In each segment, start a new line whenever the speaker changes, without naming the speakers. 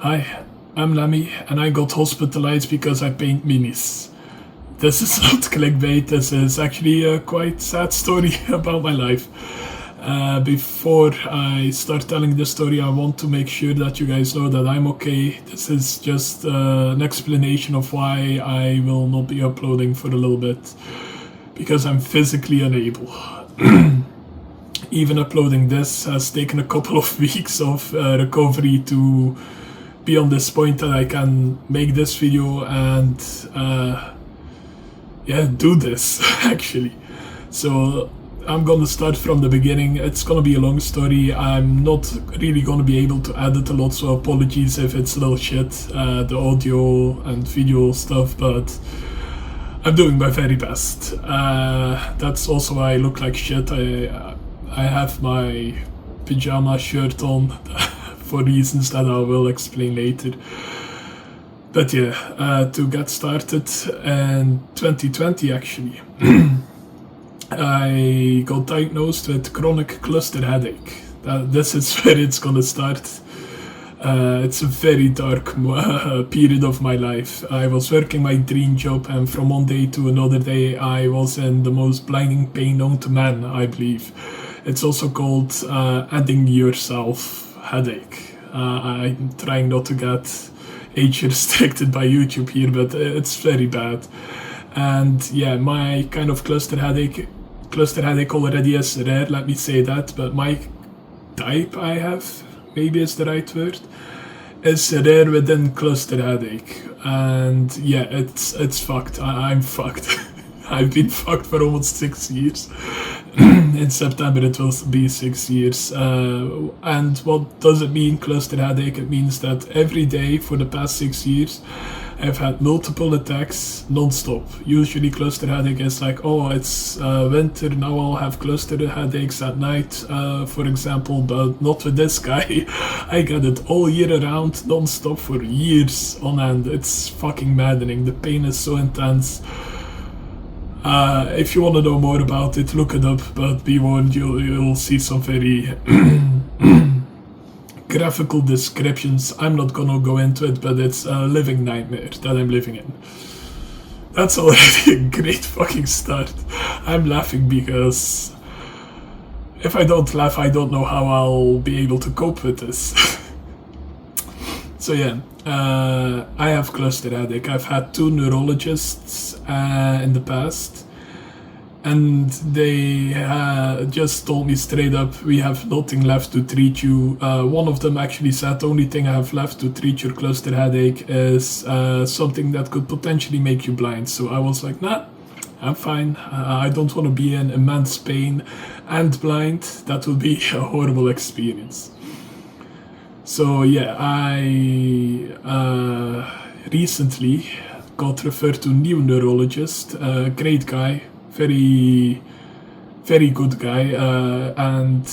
Hi, I'm Lemmy, and I got hospitalized because I paint minis. This is not clickbait, this is actually a quite sad story about my life. Before I start telling this story, I want to make sure that you guys know that I'm okay. This is just an explanation of why I will not be uploading for a little bit, because I'm physically unable. Even uploading this has taken a couple of weeks of recovery to be on this point that I can make this video and do this actually. So I'm gonna start from the beginning. It's gonna be a long story. I'm not really gonna be able to edit a lot, so apologies if it's a little shit, the audio and video stuff, but I'm doing my very best. That's also why I look like shit. I have my pajama shirt on for reasons that I will explain later. But yeah, to get started, in 2020 actually, I got diagnosed with chronic cluster headache. This is where it's gonna start. It's a very dark period of my life. I was working my dream job, and from one day to another day I was in the most blinding pain known to man, I believe. It's also called adding yourself headache. I'm trying not to get age restricted by YouTube here, but it's very bad. And yeah, my kind of cluster headache already is rare, let me say that, but my type I have, maybe is the right word, is rare within cluster headache. And yeah, it's fucked. I'm fucked. I've been fucked for almost 6 years. In September it will be 6 years. And what does it mean, cluster headache? It means that every day for the past 6 years I've had multiple attacks non-stop. Usually cluster headache is like, oh, it's winter, now I'll have cluster headaches at night, for example, but not with this guy. I get it all year around, non-stop for years on end. It's fucking maddening. The pain is so intense. If you want to know more about it, look it up, but be warned, you'll see some very graphical descriptions. I'm not gonna go into it, but it's a living nightmare that I'm living in. That's already a great fucking start. I'm laughing because if I don't laugh, I don't know how I'll be able to cope with this. So yeah, I have cluster headache. I've had 2 neurologists in the past, and they just told me straight up, we have nothing left to treat you. One of them actually said, the only thing I have left to treat your cluster headache is something that could potentially make you blind. So I was like, nah, I'm fine. I don't want to be in immense pain and blind. That would be a horrible experience. So yeah, I recently got referred to a new neurologist, great guy, very good guy, and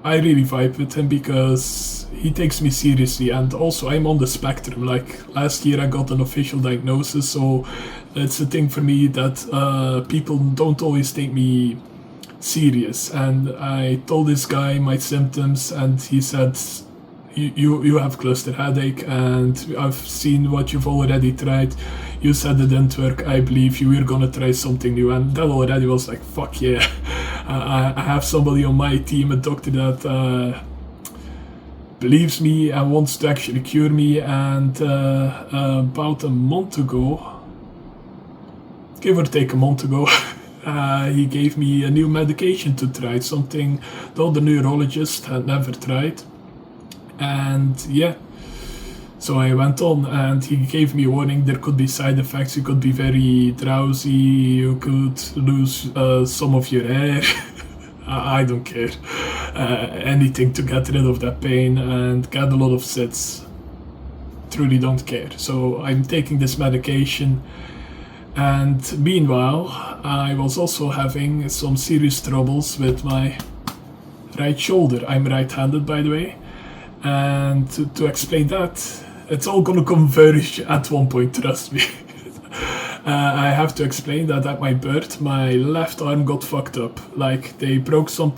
I really vibe with him because he takes me seriously, and also I'm on the spectrum. Like last year I got an official diagnosis, so it's a thing for me that people don't always take me serious. And I told this guy my symptoms, and he said, You have cluster headache, and I've seen what you've already tried. You said it didn't work. I believe you were gonna try something new, and that already was like, fuck yeah. I have somebody on my team, a doctor that believes me and wants to actually cure me. And about a month ago, give or take a month ago, he gave me a new medication to try, something the other neurologist had never tried. And yeah, so I went on, and he gave me a warning. There could be side effects. You could be very drowsy. You could lose some of your hair. I don't care. Anything to get rid of that pain and get a lot of sits. Truly don't care. So I'm taking this medication, and meanwhile I was also having some serious troubles with my right shoulder. I'm right-handed, by the way. And to explain that, it's all gonna converge at one point, trust me. I have to explain that at my birth, my left arm got fucked up. Like, they broke some,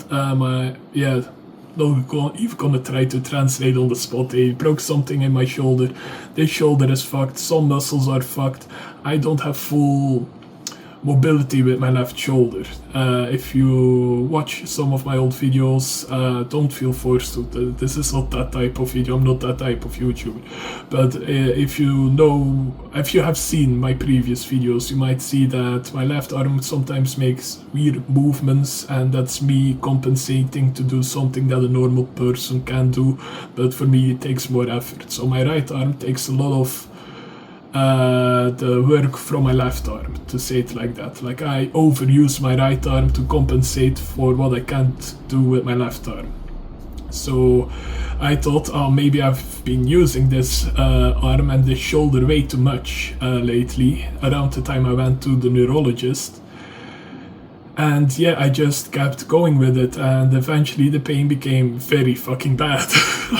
not even gonna try to translate on the spot. They broke something in my shoulder. This shoulder is fucked. Some muscles are fucked. I don't have full mobility with my left shoulder. If you watch some of my old videos, don't feel forced to. This is not that type of video. I'm not that type of YouTuber. But if you have seen my previous videos, you might see that my left arm sometimes makes weird movements, and that's me compensating to do something that a normal person can do. But for me, it takes more effort. So my right arm takes a lot of the work from my left arm, to say it like that. Like, I overuse my right arm to compensate for what I can't do with my left arm. So I thought, oh, maybe I've been using this arm and this shoulder way too much lately, around the time I went to the neurologist. And yeah, I just kept going with it, and eventually the pain became very fucking bad.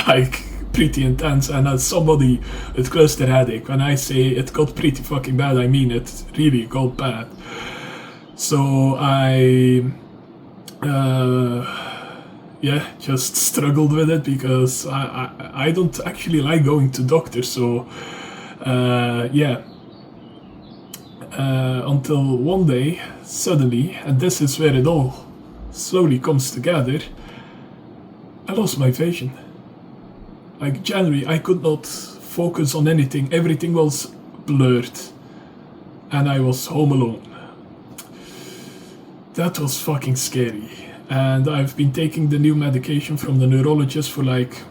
Like, pretty intense. And as somebody with cluster headache, when I say it got pretty fucking bad, I mean it really got bad. So I just struggled with it, because I don't actually like going to doctors. So until one day, suddenly, and this is where it all slowly comes together, I lost my vision. Like, generally, I could not focus on anything. Everything was blurred. And I was home alone. That was fucking scary. And I've been taking the new medication from the neurologist for like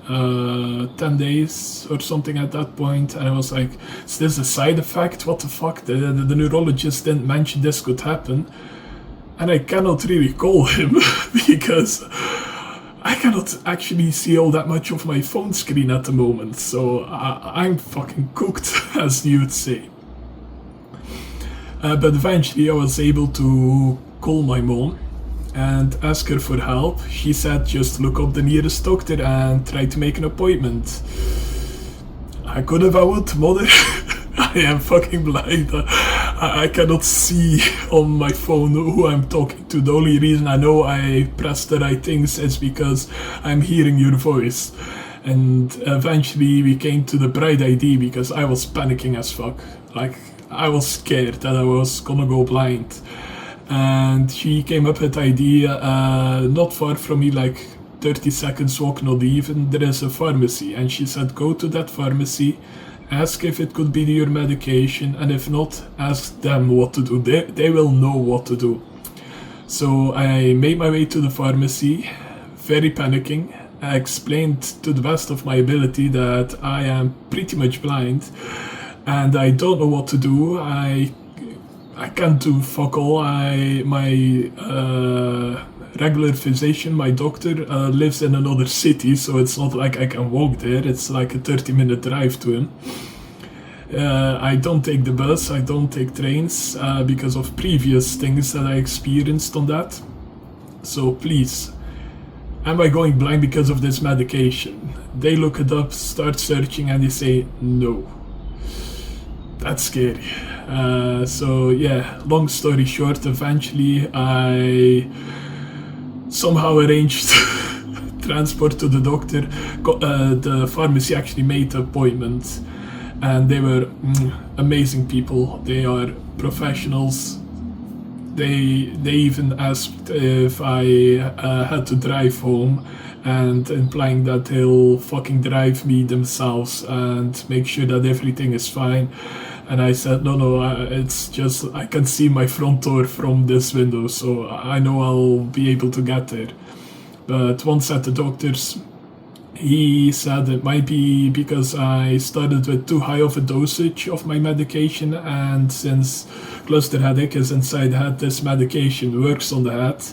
10 days or something at that point. And I was like, is this a side effect? What the fuck? The neurologist didn't mention this could happen. And I cannot really call him because I cannot actually see all that much of my phone screen at the moment, so I'm fucking cooked, as you'd say. But eventually I was able to call my mom and ask her for help. She said just look up the nearest doctor and try to make an appointment. I could have vowed, mother. I am fucking blind. I cannot see on my phone who I'm talking to. The only reason I know I pressed the right things is because I'm hearing your voice. And eventually we came to the bright idea, because I was panicking as fuck. Like, I was scared that I was gonna go blind. And she came up with the idea, not far from me, like 30 seconds walk, not even, there is a pharmacy. And she said, go to that pharmacy, ask if it could be your medication, and if not, ask them what to do. They will know what to do. So I made my way to the pharmacy, very panicking. I explained to the best of my ability that I am pretty much blind and I don't know what to do. I can't do fuck all. My regular physician, my doctor, lives in another city, so it's not like I can walk there. It's like a 30-minute drive to him. I don't take the bus, I don't take trains, because of previous things that I experienced on that. So please, am I going blind because of this medication? They look it up, start searching, and they say no. That's scary. So yeah, long story short, eventually I somehow arranged transport to the doctor. The pharmacy actually made the appointment, and they were amazing people. They are professionals. They even asked if I had to drive home, and implying that they'll fucking drive me themselves and make sure that everything is fine. And I said, no, it's just, I can see my front door from this window, so I know I'll be able to get there. But once at the doctor's, he said it might be because I started with too high of a dosage of my medication, and since cluster headache is inside the head, this medication works on the head.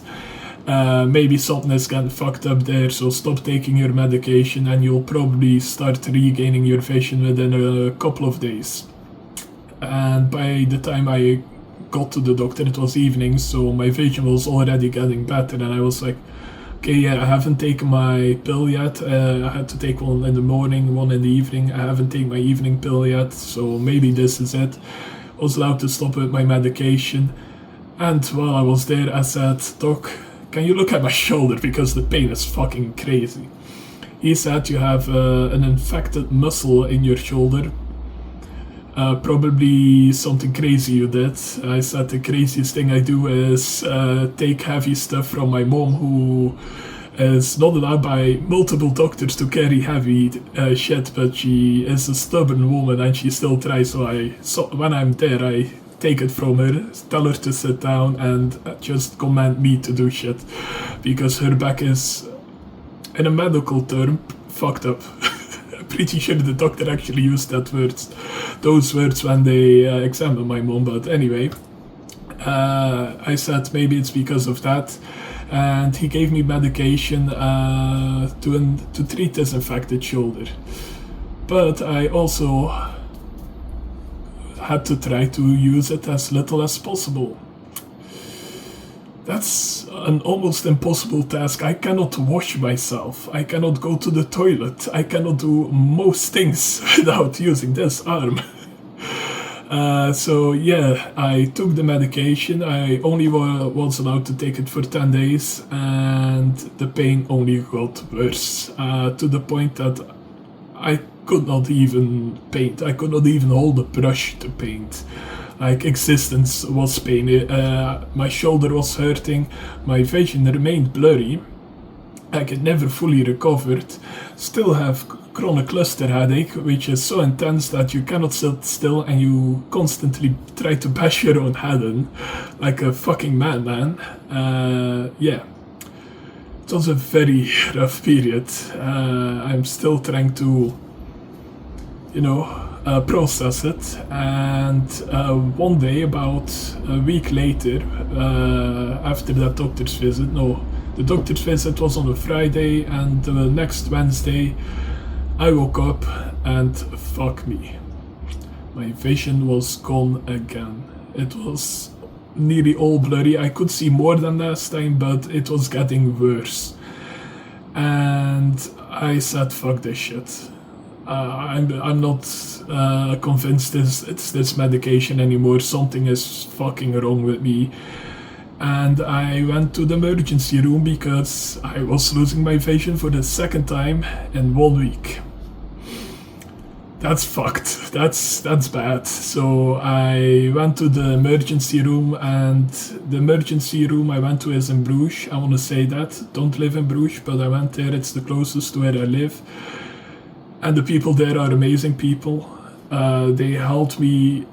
Maybe something is getting fucked up there, so stop taking your medication and you'll probably start regaining your vision within a couple of days. And by the time I got to the doctor, it was evening, so my vision was already getting better, and I was like, okay, yeah, I haven't taken my pill yet. I had to take one in the morning, one in the evening. I haven't taken my evening pill yet, so maybe this is it. I was allowed to stop with my medication, and while I was there, I said, Doc, can you look at my shoulder because the pain is fucking crazy. He said you have an infected muscle in your shoulder. Probably something crazy you did. I said the craziest thing I do is take heavy stuff from my mom, who is not allowed by multiple doctors to carry heavy shit, but she is a stubborn woman and she still tries. So when I'm there, I take it from her, tell her to sit down, and just command me to do shit, because her back is, in a medical term, fucked up. I'm pretty sure the doctor actually used those words when they examined my mom, but anyway. I said maybe it's because of that, and he gave me medication to treat this infected shoulder. But I also had to try to use it as little as possible. That's an almost impossible task. I cannot wash myself, I cannot go to the toilet, I cannot do most things without using this arm. So yeah, I took the medication. I only was allowed to take it for 10 days, and the pain only got worse, to the point that I could not even paint. I could not even hold a brush to paint. Like, existence was pain. My shoulder was hurting, my vision remained blurry, like it never fully recovered. Still have chronic cluster headache, which is so intense that you cannot sit still and you constantly try to bash your own head in, like a fucking madman. Yeah. It was a very rough period. I'm still trying to, process it. And one day, about a week later, after that doctor's visit, the doctor's visit was on a Friday, and the next Wednesday I woke up and fuck me, my vision was gone again. It was nearly all blurry. I could see more than last time, but it was getting worse. And I said, fuck this shit. I'm not convinced it's this medication anymore. Something is fucking wrong with me. And I went to the emergency room because I was losing my vision for the second time in 1 week. That's fucked. That's bad. So I went to the emergency room, and the emergency room I went to is in Bruges. I want to say that. Don't live in Bruges, but I went there. It's the closest to where I live. And the people there are amazing people. They helped me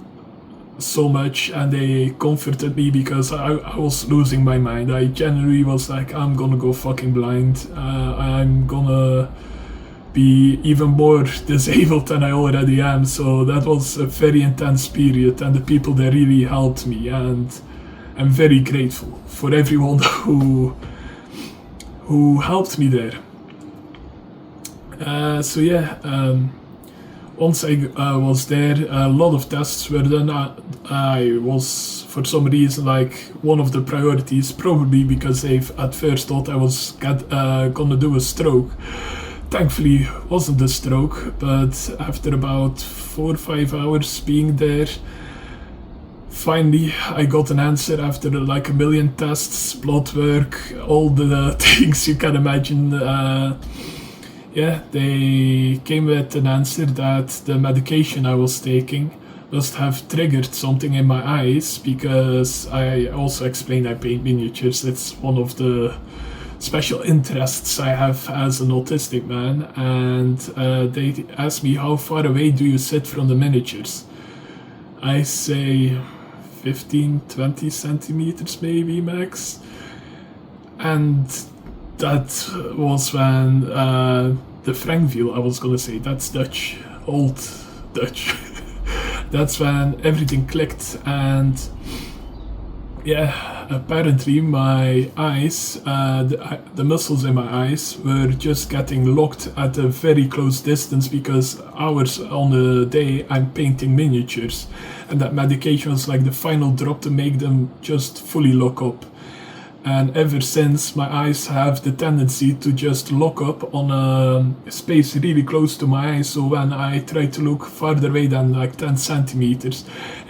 so much, and they comforted me because I was losing my mind. I genuinely was like, I'm gonna go fucking blind. I'm gonna be even more disabled than I already am. So that was a very intense period, and the people there really helped me, and I'm very grateful for everyone who helped me there. So yeah, once I was there, a lot of tests were done. I was, for some reason, like one of the priorities, probably because they at first thought I was gonna do a stroke. Thankfully, wasn't a stroke, but after about 4 or 5 hours being there, finally I got an answer after like a million tests, blood work, all the things you can imagine. Yeah, they came with an answer that the medication I was taking must have triggered something in my eyes, because I also explained I paint miniatures. It's one of the special interests I have as an autistic man, and they asked me, how far away do you sit from the miniatures? I say 15-20 centimeters maybe max. And that was when the Frankville, I was gonna say, that's Dutch, old Dutch. That's when everything clicked, and yeah, apparently my eyes, the muscles in my eyes were just getting locked at a very close distance, because hours on a day I'm painting miniatures, and that medication was like the final drop to make them just fully lock up. And ever since, my eyes have the tendency to just lock up on a space really close to my eyes, so when I try to look farther away than like 10 centimeters,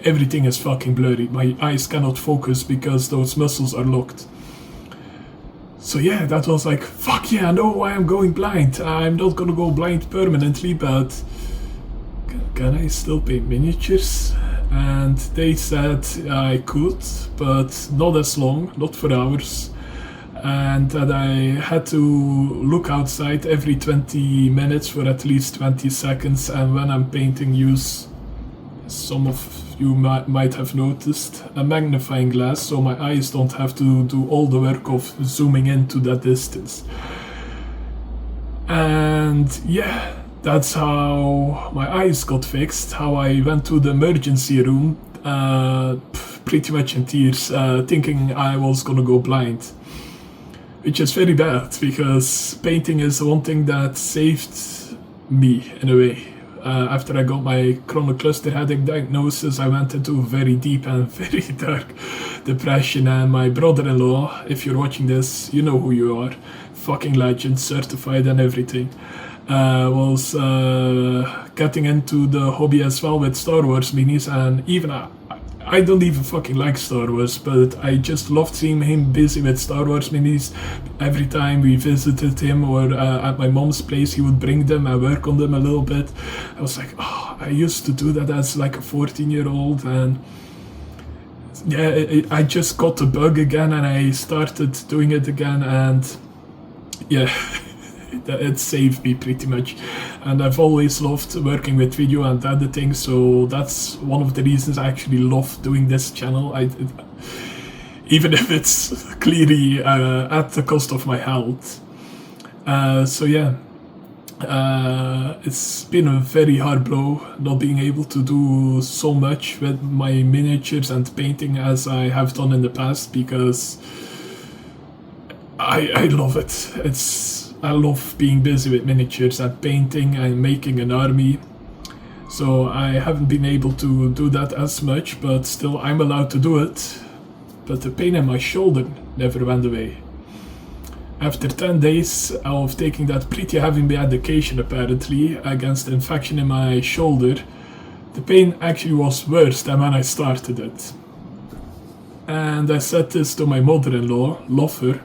everything is fucking blurry. My eyes cannot focus because those muscles are locked. So yeah, that was like, fuck yeah, I know why I'm going blind. I'm not gonna go blind permanently, but can I still paint miniatures? And they said I could, but not as long, not for hours. And that I had to look outside every 20 minutes for at least 20 seconds, and when I'm painting, use, some of you might have noticed, a magnifying glass, so my eyes don't have to do all the work of zooming into that distance. And yeah, that's how my eyes got fixed, how I went to the emergency room, pretty much in tears, thinking I was gonna go blind. Which is very bad, because painting is one thing that saved me, in a way. After I got my chronic cluster headache diagnosis, I went into very deep and very dark depression, and my brother-in-law, if you're watching this, you know who you are, fucking legend, certified and everything, was getting into the hobby as well with Star Wars minis, and even I don't even fucking like Star Wars, but I just loved seeing him busy with Star Wars minis. Every time we visited him or at my mom's place, he would bring them and work on them a little bit. I was like, oh, I used to do that as like a 14-year-old, and yeah, I just got the bug again and I started doing it again, and yeah, it saved me pretty much. And I've always loved working with video and editing, so that's one of the reasons I actually love doing this channel. Even if it's clearly at the cost of my health. So yeah, it's been a very hard blow not being able to do so much with my miniatures and painting as I have done in the past, because I love it. I love being busy with miniatures and painting and making an army. So I haven't been able to do that as much, but still I'm allowed to do it. But the pain in my shoulder never went away. After 10 days of taking that pretty heavy medication apparently against the infection in my shoulder, the pain actually was worse than when I started it. And I said this to my mother-in-law, love her,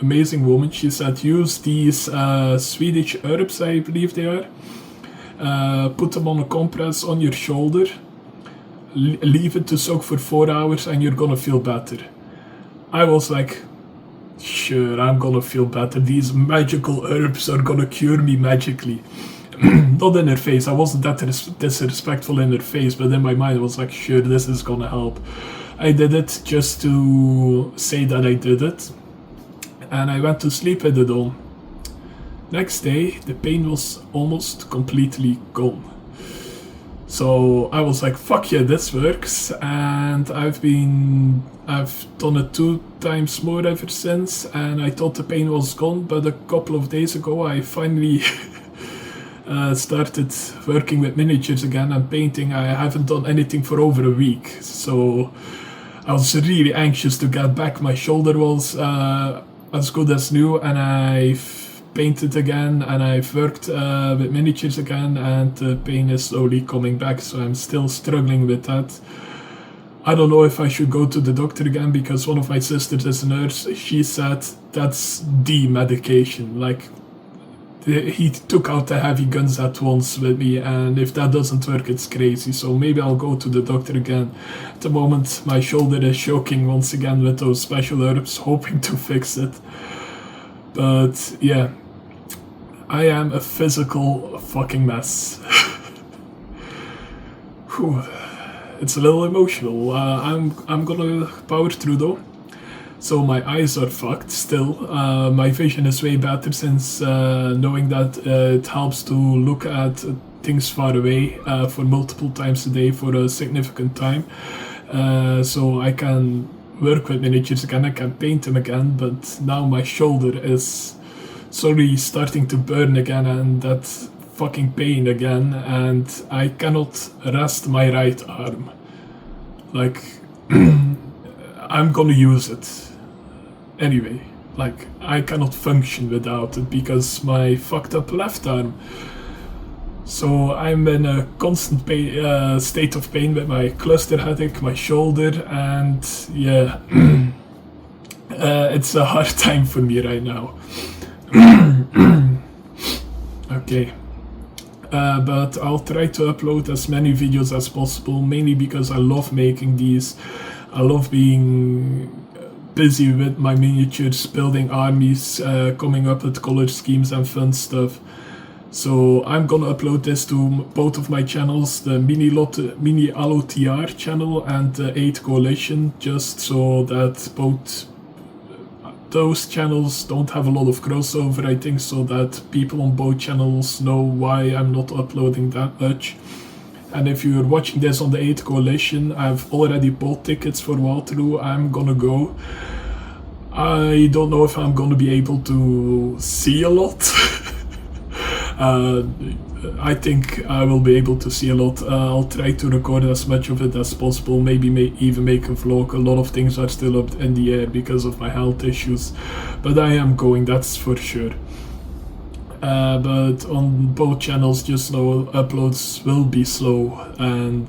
amazing woman. She said, use these Swedish herbs, I believe they are, put them on a compress on your shoulder, leave it to soak for 4 hours and you're gonna feel better. I was like, sure, I'm gonna feel better, these magical herbs are gonna cure me magically. Not in her face, I wasn't that disrespectful in her face, but in my mind I was like, sure, this is gonna help. I did it just to say that I did it, and I went to sleep with it on. Next day, the pain was almost completely gone. So I was like, fuck yeah, this works, and I've done it 2 times more ever since, and I thought the pain was gone, but a couple of days ago I finally started working with miniatures again and painting. I haven't done anything for over a week, so I was really anxious to get back. My shoulder was as good as new, and I've painted again and I've worked with miniatures again, and the pain is slowly coming back, so I'm still struggling with that. I don't know if I should go to the doctor again, because one of my sisters is a nurse. She said that's the medication, like he took out the heavy guns at once with me, and if that doesn't work it's crazy, so maybe I'll go to the doctor again. At the moment my shoulder is choking once again with those special herbs, hoping to fix it. But yeah, I am a physical fucking mess. Whew. It's a little emotional. I'm gonna power through though. So my eyes are fucked still. My vision is way better since knowing that it helps to look at things far away for multiple times a day for a significant time. So I can work with miniatures again, I can paint them again, but now my shoulder is slowly starting to burn again, and that fucking pain again, and I cannot rest my right arm. Like, I'm gonna use it anyway. Like, I cannot function without it because my fucked up left arm. So I'm in a constant pain, state of pain with my cluster headache, my shoulder, and yeah, It's a hard time for me right now. Okay. But I'll try to upload as many videos as possible, mainly because I love making these. I love being busy with my miniatures, building armies, coming up with color schemes and fun stuff. So I'm gonna upload this to both of my channels, the mini lotr channel and the 8 Coalition, just so that both those channels don't have a lot of crossover, I think, so that people on both channels know why I'm not uploading that much. And if you're watching this on the 8 Coalition, I've already bought tickets for Waterloo. I'm gonna go. I don't know if I'm gonna be able to see a lot. I think I will be able to see a lot. I'll try to record as much of it as possible, maybe even make a vlog. A lot of things are still up in the air because of my health issues, but I am going, that's for sure. But on both channels, just know uploads will be slow, and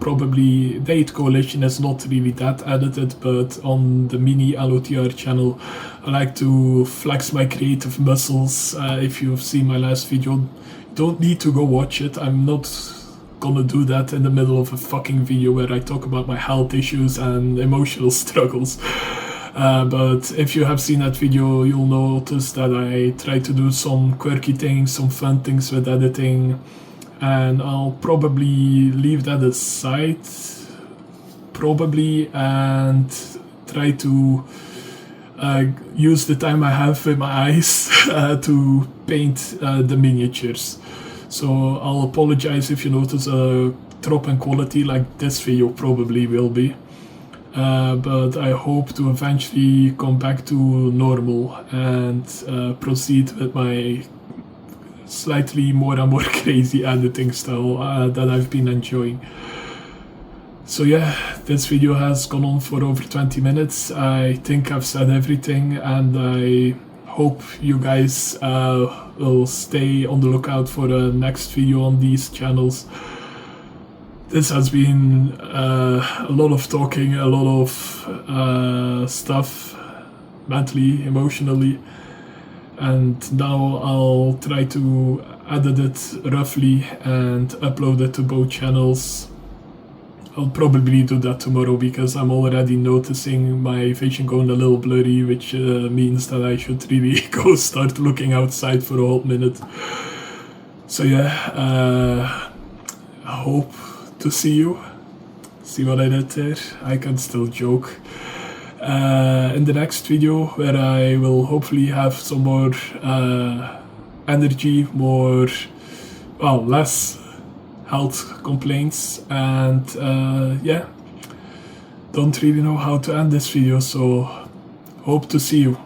probably the 8 Coalition is not really that edited, but on the mini LOTR channel I like to flex my creative muscles. If you've seen my last video, you don't need to go watch it. I'm not gonna do that in the middle of a fucking video where I talk about my health issues and emotional struggles. But if you have seen that video, you'll notice that I try to do some quirky things, some fun things with editing, and I'll probably leave that aside, and try to use the time I have with my eyes to paint the miniatures. So I'll apologize if you notice a drop in quality, like this video probably will be. But I hope to eventually come back to normal and proceed with my slightly more and more crazy editing style that I've been enjoying. So yeah, this video has gone on for over 20 minutes. I think I've said everything, and I hope you guys will stay on the lookout for the next video on these channels. This has been a lot of talking, a lot of stuff, mentally, emotionally, and now I'll try to edit it roughly and upload it to both channels. I'll probably do that tomorrow because I'm already noticing my vision going a little blurry, which means that I should really go start looking outside for a hot minute. So yeah, I hope to see you. See what I did there? I can still joke. In the next video, where I will hopefully have some more energy, less health complaints, and yeah, don't really know how to end this video, so hope to see you.